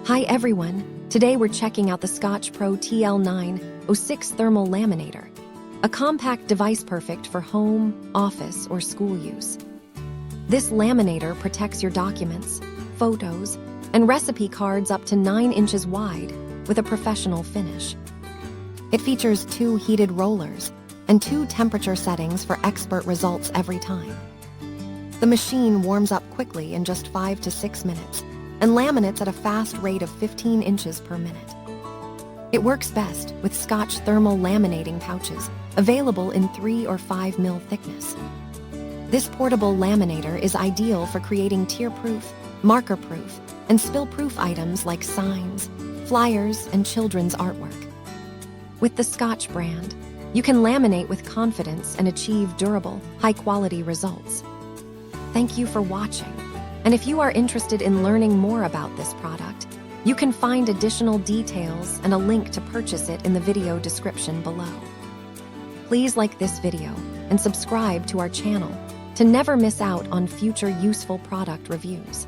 Hi everyone, today we're checking out the Scotch Pro TL906 Thermal Laminator, a compact device perfect for home, office, or school use. This laminator protects your documents, photos, and recipe cards up to 9 inches wide with a professional finish. It features 2 heated rollers and 2 temperature settings for expert results every time. The machine warms up quickly in just 5 to 6 minutes and laminates at a fast rate of 15 inches per minute. It works best with Scotch thermal laminating pouches, available in 3 or 5 mil thickness. This portable laminator is ideal for creating tear-proof, marker-proof, and spill-proof items like signs, flyers, and children's artwork. With the Scotch brand, you can laminate with confidence and achieve durable, high-quality results. Thank you for watching. And if you are interested in learning more about this product, you can find additional details and a link to purchase it in the video description below. Please like this video and subscribe to our channel to never miss out on future useful product reviews.